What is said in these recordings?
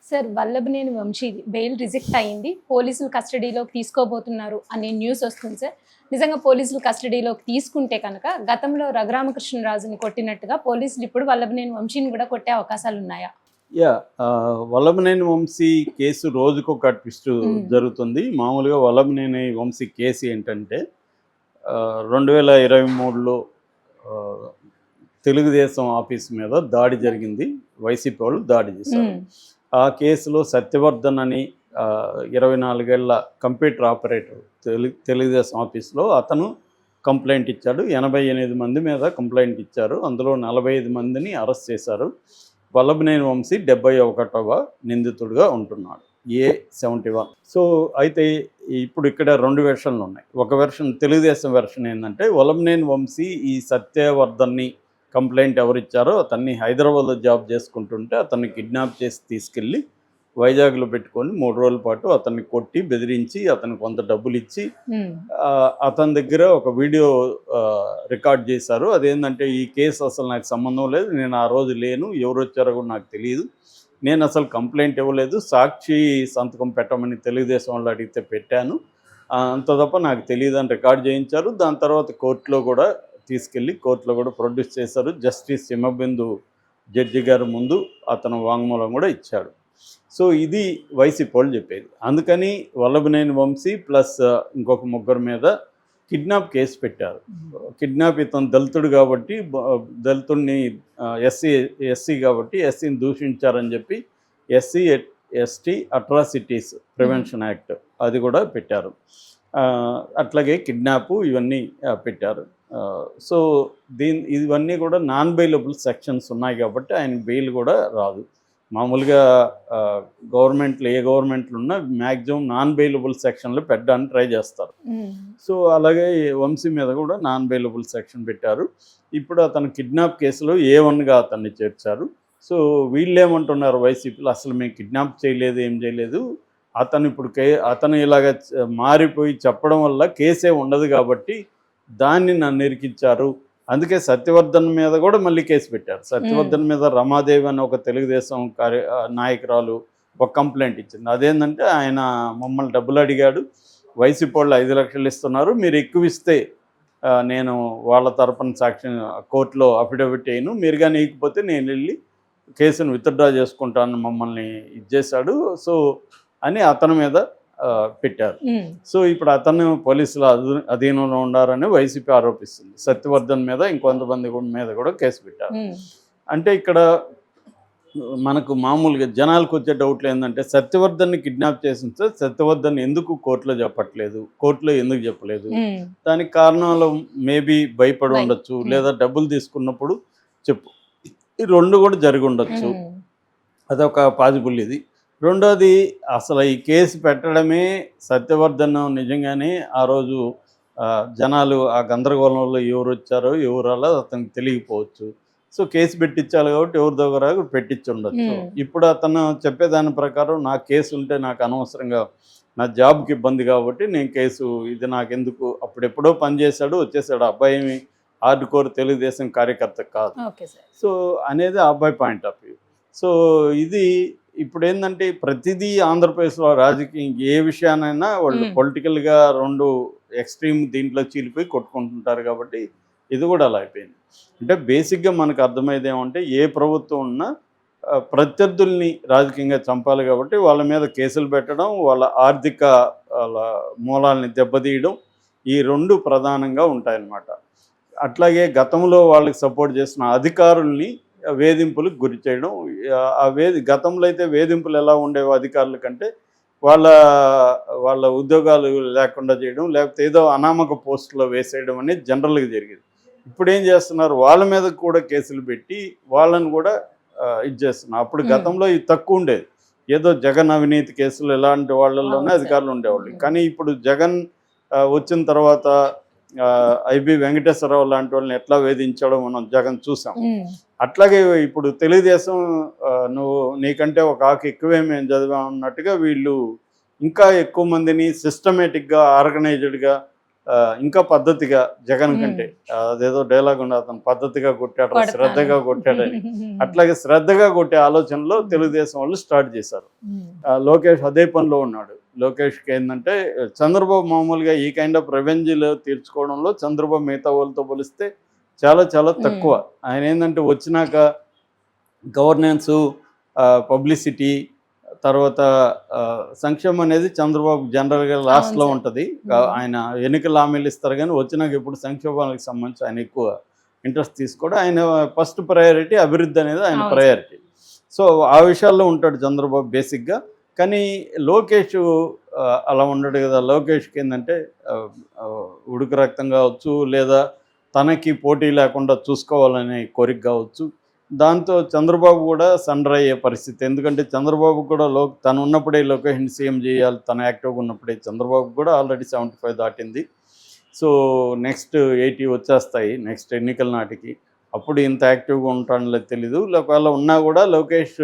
Sir Vallabhaneni Vamsi bail reject అయింది. పోలీసులు కస్టడీలోకి తీసుకోబోతున్నారు అనే న్యూస్ వస్తుంది సార్. నిజంగా పోలీసులు కస్టడీలోకి తీసుకుంటే కనుక గతంలో రఘురామకృష్ణరాజుని కొట్టినట్టుగా పోలీసులు ఇప్పుడు వల్లభనేని వంశీని కూడా కొట్టే అవకాశాలు ఉన్నాయా? వల్లభనేని వంశీ కేసు రోజుకొక ట్విస్ట్ జరుగుతుంది. మామూలుగా వల్లభనేని వంశీ కేసు ఏంటంటే 2023లో తెలుగుదేశం ఆఫీస్ మీద దాడి జరిగింది. వైసీపీ వాళ్ళు దాడి చేశారు. ఆ కేసులో సత్యవర్ధన్ అని 24 ఏళ్ల కంప్యూటర్ ఆపరేటర్ తెలుగుదేశం ఆఫీస్లో అతను కంప్లైంట్ ఇచ్చాడు. 88 మంది మీద కంప్లైంట్ ఇచ్చారు. అందులో 45 మందిని అరెస్ట్ చేశారు. వల్లభనేని వంశీ 71వ నిందితుడిగా ఉంటున్నాడు, A71. సో అయితే ఇప్పుడు ఇక్కడ 2 వెర్షన్లు ఉన్నాయి. ఒక వెర్షన్ తెలుగుదేశం వెర్షన్ ఏంటంటే వల్లభనేని వంశీ ఈ సత్యవర్ధన్ని కంప్లైంట్ ఎవరిచ్చారో అతన్ని హైదరాబాద్లో జాబ్ చేసుకుంటుంటే అతన్ని కిడ్నాప్ చేసి తీసుకెళ్ళి వైజాగ్లో పెట్టుకొని 3 రోజుల పాటు అతన్ని కొట్టి బెదిరించి అతనికి కొంత డబ్బులు ఇచ్చి అతని దగ్గర ఒక వీడియో రికార్డ్ చేశారు. అదేంటంటే ఈ కేసు అసలు నాకు సంబంధం లేదు, నేను ఆ రోజు లేను, ఎవరు వచ్చారో కూడా నాకు తెలియదు, నేను అసలు కంప్లైంట్ ఇవ్వలేదు, సాక్షి సంతకం పెట్టమని తెలుగుదేశం వాళ్ళు అడిగితే పెట్టాను, అంత తప్ప నాకు తెలియదు అని రికార్డ్ చేయించారు. దాని తర్వాత కోర్టులో కూడా తీసుకెళ్ళి కోర్టులో కూడా ప్రొడ్యూస్ చేశారు. జస్టిస్ హిమబిందు జడ్జి గారి ముందు అతను వాంగ్మూలం కూడా ఇచ్చాడు. సో ఇది వైసీపీ వాళ్ళు చెప్పేది. అందుకని వల్లభనేని వంశీ ప్లస్ ఇంకొక 3 మీద కిడ్నాప్ కేసు పెట్టారు. కిడ్నాప్ ఇతను దళితుడు కాబట్టి దళితుడిని ఎస్సీ కాబట్టి ఎస్సీని దూషించారని చెప్పి SC/ST అట్రాసిటీస్ ప్రివెన్షన్ యాక్ట్ అది కూడా పెట్టారు. అట్లాగే కిడ్నాప్ ఇవన్నీ పెట్టారు. సో ఇవన్నీ కూడా నాన్ బెయిలబుల్ సెక్షన్స్ ఉన్నాయి కాబట్టి ఆయన బెయిల్ కూడా రాదు. మామూలుగా గవర్నమెంట్లు ఏ గవర్నమెంట్లు ఉన్నా మ్యాక్సిమం నాన్ బెయిలబుల్ సెక్షన్లు పెట్టడానికి ట్రై చేస్తారు. సో అలాగే వంశీ మీద కూడా నాన్ బెయిలబుల్ సెక్షన్ పెట్టారు. ఇప్పుడు అతను కిడ్నాప్ కేసులో A1గా అతన్ని చేర్చారు. సో వీళ్ళు ఏమంటున్నారు వైసీపీలో, అసలు మేము కిడ్నాప్ చేయలేదు, ఏం చేయలేదు, అతను ఇప్పుడు అతను ఇలాగ మారిపోయి చెప్పడం వల్ల కేసే ఉండదు కాబట్టి దాన్ని నన్ను ఇరికించారు, అందుకే సత్యవర్ధన్ మీద కూడా మళ్ళీ కేసు పెట్టారు. సత్యవర్ధన్ మీద రమాదేవి అని ఒక తెలుగుదేశం నాయకురాలు ఒక కంప్లైంట్ ఇచ్చింది. అదేంటంటే ఆయన మమ్మల్ని డబ్బులు అడిగాడు, వైసీపీ వాళ్ళు 5 లక్షలు ఇస్తున్నారు, మీరు ఎక్కువ ఇస్తే నేను వాళ్ళ తరపున సాక్షి కోర్టులో అఫిడవిట్ అయ్యాను, మీరు కానీ ఇకపోతే నేను వెళ్ళి కేసును విత్డ్రా చేసుకుంటాను మమ్మల్ని ఇచ్చేశాడు సో అని అతని మీద పెట్టారు. సో ఇప్పుడు అతను పోలీసుల అధీనంలో ఉండారని వైసీపీ ఆరోపిస్తుంది. సత్యవర్ధన్ మీద ఇంకొంతమంది మీద కూడా కేసు పెట్టారు. అంటే ఇక్కడ మనకు మామూలుగా జనాలకు వచ్చే డౌట్లు ఏంటంటే సత్యవర్ధన్ని కిడ్నాప్ చేసిన సత్యవర్ధన్ ఎందుకు కోర్టులో చెప్పట్లేదు, కోర్టులో ఎందుకు చెప్పలేదు, దానికి కారణాలు మేబీ భయపడి ఉండొచ్చు, లేదా డబ్బులు తీసుకున్నప్పుడు చెప్పు, ఈ 2 కూడా జరిగి ఉండొచ్చు, అదొక పాజిబుల్. ఇది రెండోది, అసలు ఈ కేసు పెట్టడమే సత్యవర్ధన్ నిజంగానే ఆ రోజు జనాలు ఆ గందరగోళంలో ఎవరు వచ్చారో ఎవరు అలా అతనికి తెలియకపోవచ్చు. సో కేసు పెట్టించాలి కాబట్టి ఎవరి దగ్గర పెట్టించి ఉండొచ్చు. ఇప్పుడు అతను చెప్పేదాని ప్రకారం నా కేసు ఉంటే నాకు అనవసరంగా నా జాబ్కి ఇబ్బంది కాబట్టి నేను కేసు ఇది నాకెందుకు, అప్పుడెప్పుడో పనిచేశాడు వచ్చేసాడు, అబ్బాయి ఏమి హార్డ్ కోర్ తెలుగుదేశం కార్యకర్త కాదు. సో అనేది ఆ అబ్బాయి పాయింట్ ఆఫ్ వ్యూ. సో ఇది ఇప్పుడు ఏంటంటే ప్రతిదీ ఆంధ్రప్రదేశ్లో రాజకీయం ఏ విషయానైనా వాళ్ళు పొలిటికల్గా 2 ఎక్స్ట్రీమ్ దీంట్లో చీలిపోయి కొట్టుకుంటుంటారు కాబట్టి ఇది కూడా అలా అయిపోయింది. అంటే బేసిక్గా మనకు అర్థమయ్యేది ఏమంటే ఏ ప్రభుత్వం ఉన్నా ప్రత్యర్థుల్ని రాజకీయంగా చంపాలి కాబట్టి వాళ్ళ మీద కేసులు పెట్టడం, వాళ్ళ ఆర్థిక మూలాల్ని దెబ్బతీయడం, ఈ 2 ప్రధానంగా ఉంటాయన్నమాట. అట్లాగే గతంలో వాళ్ళకి సపోర్ట్ చేసిన అధికారుల్ని వేధింపులకు గురి చేయడం. గతంలో అయితే వేధింపులు ఎలా ఉండేవో అధికారుల కంటే వాళ్ళ ఉద్యోగాలు లేకుండా చేయడం, లేకపోతే ఏదో అనామక పోస్టులో వేసేయడం అనేది జనరల్గా జరిగేది. ఇప్పుడు ఏం చేస్తున్నారు, వాళ్ళ మీద కూడా కేసులు పెట్టి వాళ్ళని కూడా ఇది చేస్తున్నారు. అప్పుడు గతంలో ఇది తక్కువ ఉండేది, ఏదో జగన్ అవినీతి కేసులు ఇలాంటి వాళ్ళల్లోనే అధికారులు ఉండేవాళ్ళు. కానీ ఇప్పుడు జగన్ వచ్చిన తర్వాత ఐబి వెంకటేశ్వరరావు లాంటి వాళ్ళని ఎట్లా వేధించడం మనం జగన్ చూసాం. అట్లాగే ఇప్పుడు తెలుగుదేశం నువ్వు నీకంటే ఒక ఆకు ఎక్కువే మేము చదివాం అన్నట్టుగా వీళ్ళు ఇంకా ఎక్కువ మందిని సిస్టమేటిక్గా ఆర్గనైజ్డ్గా ఇంకా పద్ధతిగా జగన్ కంటే అదేదో డైలాగ్ ఉండే అతను పద్ధతిగా కొట్టాడు శ్రద్ధగా కొట్టాడని అట్లాగే శ్రద్ధగా కొట్టే ఆలోచనలో తెలుగుదేశం వాళ్ళు స్టార్ట్ చేశారు. లోకేష్ అదే పనిలో ఉన్నాడు. లోకేష్కి ఏంటంటే చంద్రబాబు మామూలుగా ఈ కైండ్ ఆఫ్ రెవెంజ్లు తీర్చుకోవడంలో చంద్రబాబు మిగతా వాళ్ళతో పోలిస్తే చాలా చాలా తక్కువ. ఆయన ఏంటంటే వచ్చినాక గవర్నెన్సు, పబ్లిసిటీ, తర్వాత సంక్షేమం అనేది చంద్రబాబు జనరల్గా లాస్ట్లో ఉంటుంది. ఆయన ఎన్నికల హామీలు ఇస్తారు కానీ వచ్చినాక ఇప్పుడు సంక్షేమాలకు సంబంధించి ఆయన ఎక్కువ ఇంట్రెస్ట్ తీసుకోవడం. ఆయన ఫస్ట్ ప్రయారిటీ అభివృద్ధి అనేది ఆయన ప్రయారిటీ. సో ఆ విషయాల్లో ఉంటాడు చంద్రబాబు బేసిక్గా. కానీ లోకేష్ అలా ఉండడు కదా. లోకేష్కి ఏంటంటే ఉడుకు రక్తం కావచ్చు, లేదా తనకి పోటీ లేకుండా చూసుకోవాలనే కోరిక కావచ్చు. దాంతో చంద్రబాబు కూడా సరెండర్ అయ్యే పరిస్థితి. ఎందుకంటే చంద్రబాబు కూడా తను ఉన్నప్పుడే లోకేష్ని సీఎం చేయాలి, తను యాక్టివ్గా ఉన్నప్పుడే. చంద్రబాబు కూడా ఆల్రెడీ 75 దాటింది. సో నెక్స్ట్ 80 వచ్చేస్తాయి నెక్స్ట్ ఎన్నికల నాటికి. అప్పుడు ఇంత యాక్టివ్గా ఉంటానో తెలీదు. ఒకవేళ ఉన్నా కూడా లోకేష్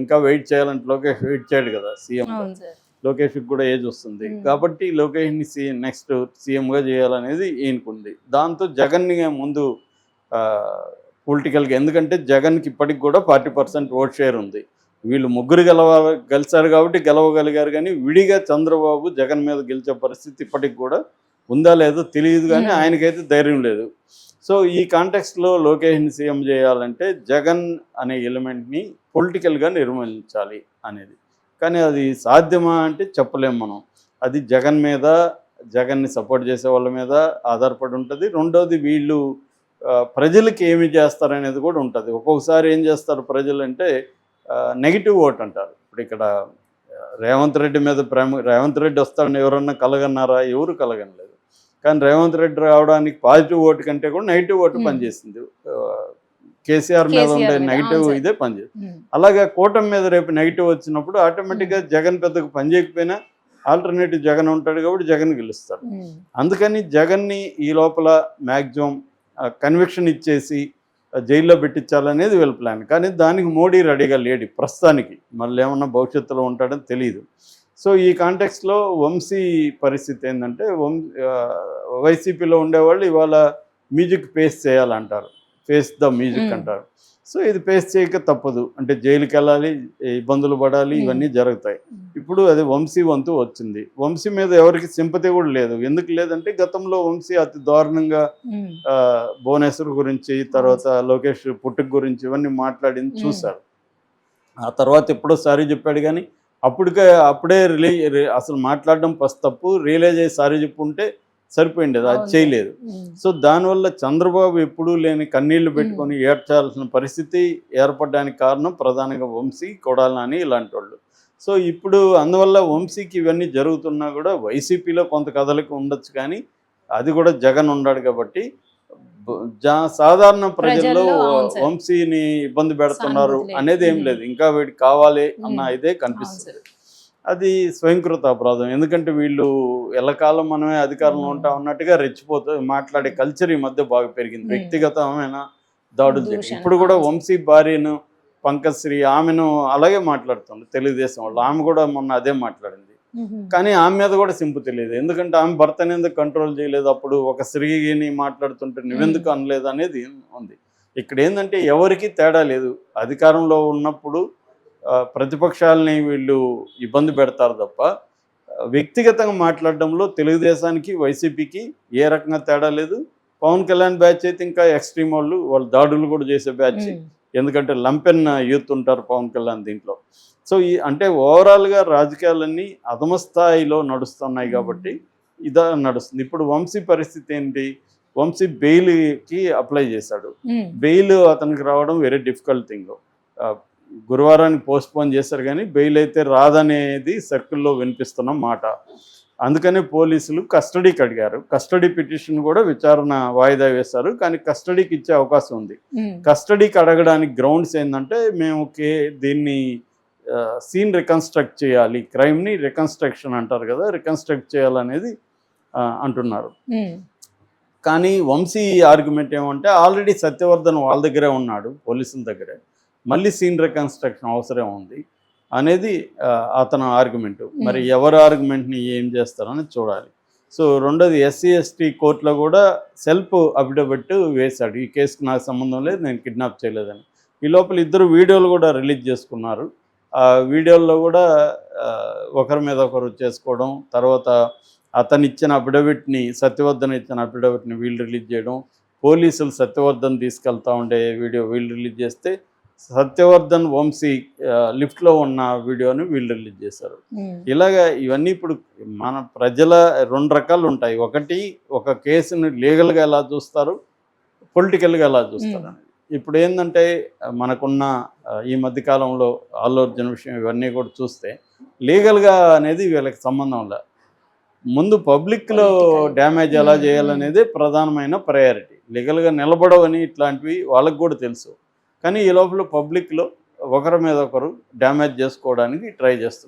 ఇంకా వెయిట్ చేయాలంటే లోకేష్ వెయిట్ చేయడు కదా సీఎం. లోకేష్కి కూడా ఏజ్ వస్తుంది కాబట్టి లోకేష్ని నెక్స్ట్ సీఎంగా చేయాలనేది ఈయనకుంది. దాంతో జగన్ని ముందు పొలిటికల్గా, ఎందుకంటే జగన్కి ఇప్పటికి కూడా 40% ఓట్ షేర్ ఉంది. వీళ్ళు ముగ్గురు గెలిచారు కాబట్టి గెలవగలిగారు. కానీ విడిగా చంద్రబాబు జగన్ మీద గెలిచే పరిస్థితి ఇప్పటికి కూడా ఉందా లేదో తెలియదు. కానీ ఆయనకైతే ధైర్యం లేదు. సో ఈ కాంటెక్స్ట్లో లోకేష్ని సీఎం చేయాలంటే జగన్ అనే ఎలిమెంట్ని పొలిటికల్గా నిర్మూలించాలి అనేది. కానీ అది సాధ్యమా అంటే చెప్పలేము మనం. అది జగన్ మీద, జగన్ని సపోర్ట్ చేసే వాళ్ళ మీద ఆధారపడి ఉంటుంది. రెండోది వీళ్ళు ప్రజలకి ఏమి చేస్తారనేది కూడా ఉంటుంది. ఒక్కొక్కసారి ఏం చేస్తారు ప్రజలు అంటే నెగిటివ్ ఓట్ అంటారు. ఇప్పుడు ఇక్కడ రేవంత్ రెడ్డి మీద రేవంత్ రెడ్డి వస్తాడని ఎవరన్నా కలగన్నారా? ఎవరు కలగనలేదు. కానీ రేవంత్ రెడ్డి రావడానికి పాజిటివ్ ఓటు కంటే కూడా నెగిటివ్ ఓటు పనిచేసింది. కేసీఆర్ మీద ఉండే నెగిటివ్ ఇదే పనిచేస్తుంది. అలాగే కూటమి మీద రేపు నెగిటివ్ వచ్చినప్పుడు ఆటోమేటిక్గా జగన్ పెద్దకు పనిచేయకపోయినా ఆల్టర్నేటివ్ జగన్ ఉంటాడు కాబట్టి జగన్ గెలుస్తాడు. అందుకని జగన్ని ఈ లోపల మ్యాక్సిమం కన్విక్షన్ ఇచ్చేసి జైల్లో పెట్టించాలనేది వీళ్ళ ప్లాన్. కానీ దానికి మోడీ రెడీగా లేడు ప్రస్తుతానికి. మళ్ళీ ఏమన్నా భవిష్యత్తులో ఉంటాడని తెలియదు. సో ఈ కాంటెక్స్లో వంశీ పరిస్థితి ఏంటంటే వైసీపీలో ఉండేవాళ్ళు ఇవాళ మ్యూజిక్ ఫేస్ చేయాలంటారు, ఫేస్ ద మ్యూజిక్ అంటారు. సో ఇది ఫేస్ చేయక తప్పదు. అంటే జైలుకి వెళ్ళాలి, ఇబ్బందులు పడాలి, ఇవన్నీ జరుగుతాయి. ఇప్పుడు అది వంశీ వంతు వచ్చింది. వంశీ మీద ఎవరికి సింపతి కూడా లేదు. ఎందుకు లేదంటే గతంలో వంశీ అతి దారుణంగా భువనేశ్వర్ గురించి, తర్వాత లోకేష్ పుట్టుక గురించి ఇవన్నీ మాట్లాడింది చూశారు. ఆ తర్వాత ఎప్పుడో సారీ చెప్పాడు. కానీ అప్పుడే అసలు మాట్లాడడం ఫస్ట్ తప్పు, రియలైజ్ అయ్యి సారీ చెప్పుంటే సరిపోయింది. అది చేయలేదు. సో దానివల్ల చంద్రబాబు ఎప్పుడూ లేని కన్నీళ్లు పెట్టుకొని ఏడ్చాల్సిన పరిస్థితి ఏర్పడడానికి కారణం ప్రధానంగా వంశీ, కొడాలి నాని ఇలాంటి వాళ్ళు. సో ఇప్పుడు అందువల్ల వంశీకి ఇవన్నీ జరుగుతున్నా కూడా వైసీపీలో కొంత కదలిక ఉండొచ్చు. కానీ అది కూడా జగన్ ఉన్నాడు కాబట్టి సాధారణ ప్రజల్లో వంశీని ఇబ్బంది పెడుతున్నారు అనేది ఏం లేదు. ఇంకా వీడికి కావాలి అన్న ఇదే కనిపిస్తుంది. అది స్వయంకృత అపరాధం. ఎందుకంటే వీళ్ళు ఎల్లకాలం మనమే అధికారంలో ఉంటా ఉన్నట్టుగా రెచ్చిపోతూ మాట్లాడే కల్చర్ ఈ మధ్య బాగా పెరిగింది. వ్యక్తిగతమైన దాడులు జరిగింది. ఇప్పుడు కూడా వంశీ భార్యను పంకశ్రీ ఆమెను అలాగే మాట్లాడుతుంది తెలుగుదేశం వాళ్ళు. ఆమె కూడా మొన్న అదే మాట్లాడింది. కానీ ఆమె మీద కూడా సింపతి లేదు. ఎందుకంటే ఆమె భర్తని ఎందుకు కంట్రోల్ చేయలేదు, అప్పుడు ఒక స్త్రీని మాట్లాడుతుంటే నువ్వెందుకు అనలేదు అనేది ఉంది. ఇక్కడ ఏంటంటే ఎవరికి తేడా లేదు. అధికారంలో ఉన్నప్పుడు ప్రతిపక్షాలని వీళ్ళు ఇబ్బంది పెడతారు తప్ప వ్యక్తిగతంగా మాట్లాడడంలో తెలుగుదేశానికి వైసీపీకి ఏ రకంగా తేడా లేదు. పవన్ కళ్యాణ్ బ్యాచ్ అయితే ఇంకా ఎక్స్ట్రీమ్ వాళ్ళు దాడులు కూడా చేసే బ్యాచ్. ఎందుకంటే లంపెన్ యూత్ ఉంటారు పవన్ కళ్యాణ్ దీంట్లో. సో అంటే ఓవరాల్గా రాజకీయాలన్నీ అధమ స్థాయిలో నడుస్తున్నాయి కాబట్టి ఇదా నడుస్తుంది. ఇప్పుడు వంశీ పరిస్థితి ఏంటి? వంశీ బెయిల్కి అప్లై చేశాడు. బెయిల్ అతనికి రావడం వెరీ డిఫికల్ట్ థింగ్. గురువారానికి పోస్ట్పోన్ చేశారు కానీ బెయిల్ అయితే రాదనేది సర్కిల్లో వినిపిస్తున్న మాట. అందుకనే పోలీసులు కస్టడీకి అడిగారు. కస్టడీ పిటిషన్ కూడా విచారణ వాయిదా వేశారు. కానీ కస్టడీకి ఇచ్చే అవకాశం ఉంది. కస్టడీకి అడగడానికి గ్రౌండ్స్ ఏంటంటే మేము దీన్ని సీన్ రికన్స్ట్రక్ట్ చేయాలి, క్రైమ్ని రికన్స్ట్రక్షన్ అంటారు కదా, రికన్స్ట్రక్ట్ చేయాలనేది అంటున్నారు. కానీ వంశీ ఆర్గ్యుమెంట్ ఏమంటే ఆల్రెడీ సత్యవర్ధన్ వాళ్ళ దగ్గరే ఉన్నాడు, పోలీసుల దగ్గరే, మళ్ళీ సీన్ రికన్స్ట్రక్షన్ అవసరం ఉంది అనేది అతని ఆర్గ్యుమెంట్. మరి ఎవరి ఆర్గ్యుమెంట్ని ఏం చేస్తారని చూడాలి. సో రెండోది ఎస్సీ ఎస్టీ కోర్టులో కూడా సెల్ఫ్ అఫిడవిట్ వేశాడు, ఈ కేసుకు నాకు సంబంధం లేదు, నేను కిడ్నాప్ చేయలేదని. ఈ లోపల ఇద్దరు వీడియోలు కూడా రిలీజ్ చేసుకున్నారు. ఆ వీడియోల్లో కూడా ఒకరి మీద ఒకరు చేసుకోవడం, తర్వాత అతను ఇచ్చిన అఫిడవిట్ని, సత్యవర్ధన్ ఇచ్చిన అఫిడవిట్ని వీళ్ళు రిలీజ్ చేయడం, పోలీసులు సత్యవర్ధన్ తీసుకెళ్తా ఉండే వీడియో వీళ్ళు రిలీజ్ చేస్తే సత్యవర్ధన్ వంశీ లిఫ్ట్లో ఉన్న వీడియోని వీళ్ళు రిలీజ్ చేశారు. ఇలాగా ఇవన్నీ ఇప్పుడు మన ప్రజల రెండు రకాలు ఉంటాయి. ఒకటి, ఒక కేసుని లీగల్గా ఎలా చూస్తారు, పొలిటికల్గా ఎలా చూస్తారు అనేది. ఇప్పుడు ఏంటంటే మనకున్న ఈ మధ్యకాలంలో అల్లు అర్జున్ విషయం ఇవన్నీ కూడా చూస్తే లీగల్గా అనేది వీళ్ళకి సంబంధం లేదు. ముందు పబ్లిక్లో డ్యామేజ్ ఎలా చేయాలనేదే ప్రధానమైన ప్రయారిటీ. లీగల్గా నిలబడవని ఇట్లాంటివి వాళ్ళకి కూడా తెలుసు, కానీ ఈ లోపల పబ్లిక్లో ఒకరి మీద ఒకరు డ్యామేజ్ చేసుకోవడానికి ట్రై చేస్తున్నారు.